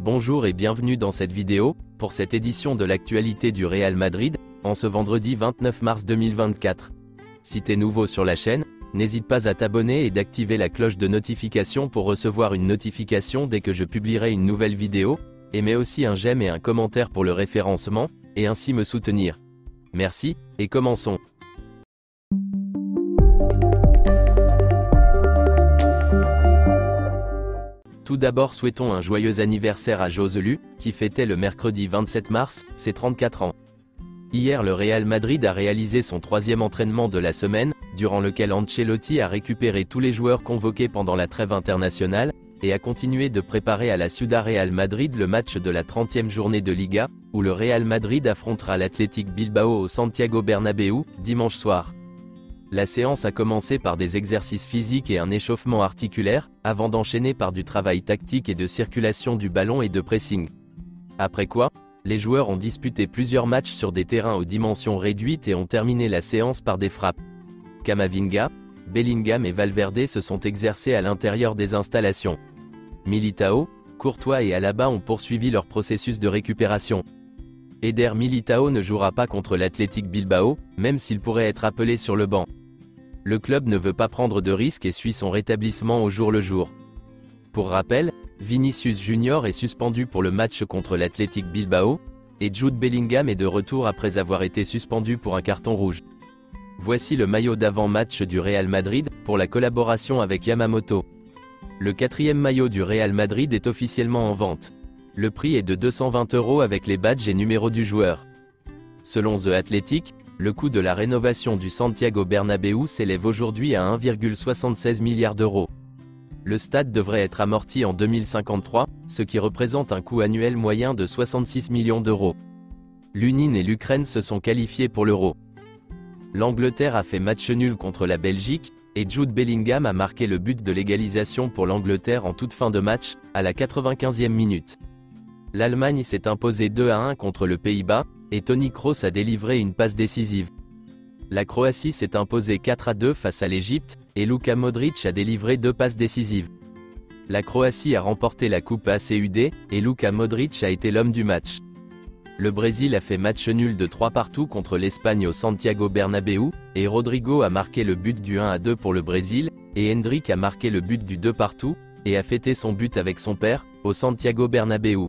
Bonjour et bienvenue dans cette vidéo, pour cette édition de l'actualité du Real Madrid, en ce vendredi 29 mars 2024. Si t'es nouveau sur la chaîne, n'hésite pas à t'abonner et d'activer la cloche de notification pour recevoir une notification dès que je publierai une nouvelle vidéo, et mets aussi un j'aime et un commentaire pour le référencement, et ainsi me soutenir. Merci, et commençons. Tout d'abord souhaitons un joyeux anniversaire à Joselu, qui fêtait le mercredi 27 mars, ses 34 ans. Hier le Real Madrid a réalisé son troisième entraînement de la semaine, durant lequel Ancelotti a récupéré tous les joueurs convoqués pendant la trêve internationale, et a continué de préparer à la Ciudad Real Madrid le match de la 30e journée de Liga, où le Real Madrid affrontera l'Athletic Bilbao au Santiago Bernabéu, dimanche soir. La séance a commencé par des exercices physiques et un échauffement articulaire, avant d'enchaîner par du travail tactique et de circulation du ballon et de pressing. Après quoi, les joueurs ont disputé plusieurs matchs sur des terrains aux dimensions réduites et ont terminé la séance par des frappes. Camavinga, Bellingham et Valverde se sont exercés à l'intérieur des installations. Militao, Courtois et Alaba ont poursuivi leur processus de récupération. Eder Militao ne jouera pas contre l'Athletic Bilbao, même s'il pourrait être appelé sur le banc. Le club ne veut pas prendre de risques et suit son rétablissement au jour le jour. Pour rappel, Vinicius Junior est suspendu pour le match contre l'Athletic Bilbao, et Jude Bellingham est de retour après avoir été suspendu pour un carton rouge. Voici le maillot d'avant-match du Real Madrid, pour la collaboration avec Yamamoto. Le quatrième maillot du Real Madrid est officiellement en vente. Le prix est de 220 € avec les badges et numéros du joueur. Selon The Athletic, le coût de la rénovation du Santiago Bernabéu s'élève aujourd'hui à 1,76 milliard d'euros. Le stade devrait être amorti en 2053, ce qui représente un coût annuel moyen de 66 millions d'euros. L'Union et l'Ukraine se sont qualifiés pour l'Euro. L'Angleterre a fait match nul contre la Belgique, et Jude Bellingham a marqué le but de l'égalisation pour l'Angleterre en toute fin de match, à la 95e minute. L'Allemagne s'est imposée 2-1 contre le Pays-Bas, et Toni Kroos a délivré une passe décisive. La Croatie s'est imposée 4-2 face à l'Égypte, et Luka Modric a délivré 2 passes décisives. La Croatie a remporté la Coupe ACUD, et Luka Modric a été l'homme du match. Le Brésil a fait match nul de 3-2 contre l'Espagne au Santiago Bernabéu, et Rodrigo a marqué le but du 1-2 pour le Brésil, et Endrick a marqué le but du 2-2, et a fêté son but avec son père, au Santiago Bernabéu.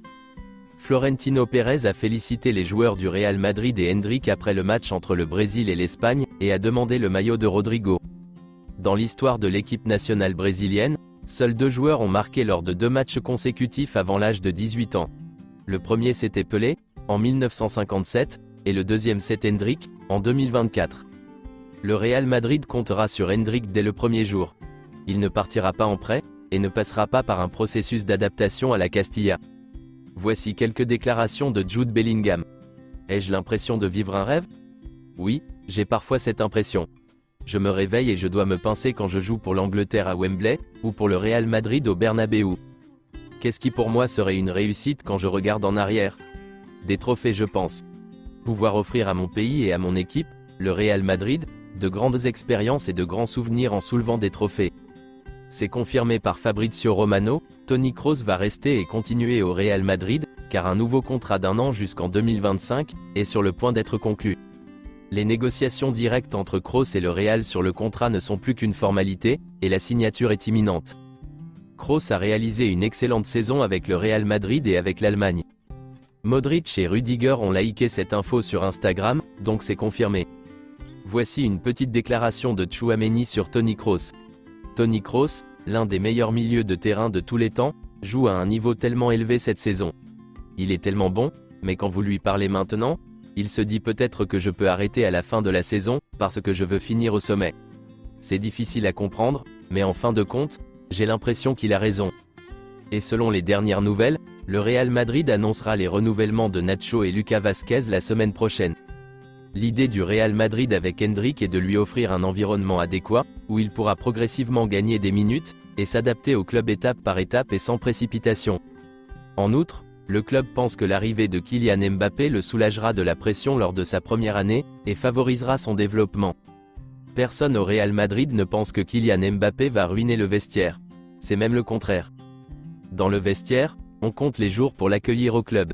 Florentino Pérez a félicité les joueurs du Real Madrid et Endrick après le match entre le Brésil et l'Espagne, et a demandé le maillot de Rodrigo. Dans l'histoire de l'équipe nationale brésilienne, seuls 2 joueurs ont marqué lors de 2 matchs consécutifs avant l'âge de 18 ans. Le premier c'était Pelé, en 1957, et le deuxième c'est Endrick, en 2024. Le Real Madrid comptera sur Endrick dès le premier jour. Il ne partira pas en prêt, et ne passera pas par un processus d'adaptation à la Castilla. Voici quelques déclarations de Jude Bellingham. Ai-je l'impression de vivre un rêve? Oui, j'ai parfois cette impression. Je me réveille et je dois me pincer quand je joue pour l'Angleterre à Wembley, ou pour le Real Madrid au Bernabéu. Qu'est-ce qui pour moi serait une réussite quand je regarde en arrière? Des trophées je pense. Pouvoir offrir à mon pays et à mon équipe, le Real Madrid, de grandes expériences et de grands souvenirs en soulevant des trophées. C'est confirmé par Fabrizio Romano, Toni Kroos va rester et continuer au Real Madrid, car un nouveau contrat d'1 an jusqu'en 2025, est sur le point d'être conclu. Les négociations directes entre Kroos et le Real sur le contrat ne sont plus qu'une formalité, et la signature est imminente. Kroos a réalisé une excellente saison avec le Real Madrid et avec l'Allemagne. Modric et Rudiger ont liké cette info sur Instagram, donc c'est confirmé. Voici une petite déclaration de Tchouaméni sur Toni Kroos. Toni Kroos, l'un des meilleurs milieux de terrain de tous les temps, joue à un niveau tellement élevé cette saison. Il est tellement bon, mais quand vous lui parlez maintenant, il se dit peut-être que je peux arrêter à la fin de la saison, parce que je veux finir au sommet. C'est difficile à comprendre, mais en fin de compte, j'ai l'impression qu'il a raison. Et selon les dernières nouvelles, le Real Madrid annoncera les renouvellements de Nacho et Lucas Vázquez la semaine prochaine. L'idée du Real Madrid avec Endrick est de lui offrir un environnement adéquat, où il pourra progressivement gagner des minutes, et s'adapter au club étape par étape et sans précipitation. En outre, le club pense que l'arrivée de Kylian Mbappé le soulagera de la pression lors de sa première année, et favorisera son développement. Personne au Real Madrid ne pense que Kylian Mbappé va ruiner le vestiaire. C'est même le contraire. Dans le vestiaire, On compte les jours pour l'accueillir au club.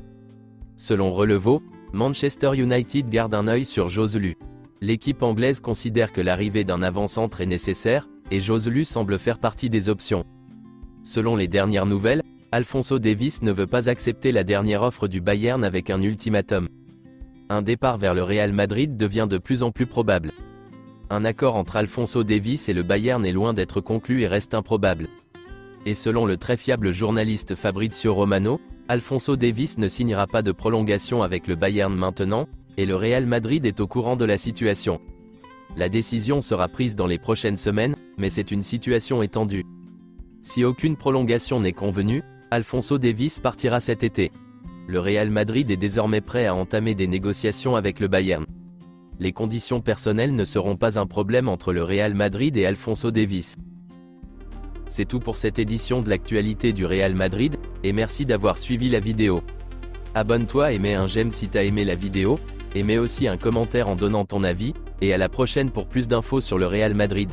Selon Relevo, Manchester United garde un œil sur Joselu. L'équipe anglaise considère que l'arrivée d'un avant-centre est nécessaire, et Joselu semble faire partie des options. Selon les dernières nouvelles, Alphonso Davies ne veut pas accepter la dernière offre du Bayern avec un ultimatum. Un départ vers le Real Madrid devient de plus en plus probable. Un accord entre Alphonso Davies et le Bayern est loin d'être conclu et reste improbable. Et selon le très fiable journaliste Fabrizio Romano, Alphonso Davies ne signera pas de prolongation avec le Bayern maintenant, et le Real Madrid est au courant de la situation. La décision sera prise dans les prochaines semaines, mais c'est une situation étendue. Si aucune prolongation n'est convenue, Alphonso Davies partira cet été. Le Real Madrid est désormais prêt à entamer des négociations avec le Bayern. Les conditions personnelles ne seront pas un problème entre le Real Madrid et Alphonso Davies. C'est tout pour cette édition de l'actualité du Real Madrid, et merci d'avoir suivi la vidéo. Abonne-toi et mets un j'aime si t'as aimé la vidéo, et mets aussi un commentaire en donnant ton avis, et à la prochaine pour plus d'infos sur le Real Madrid.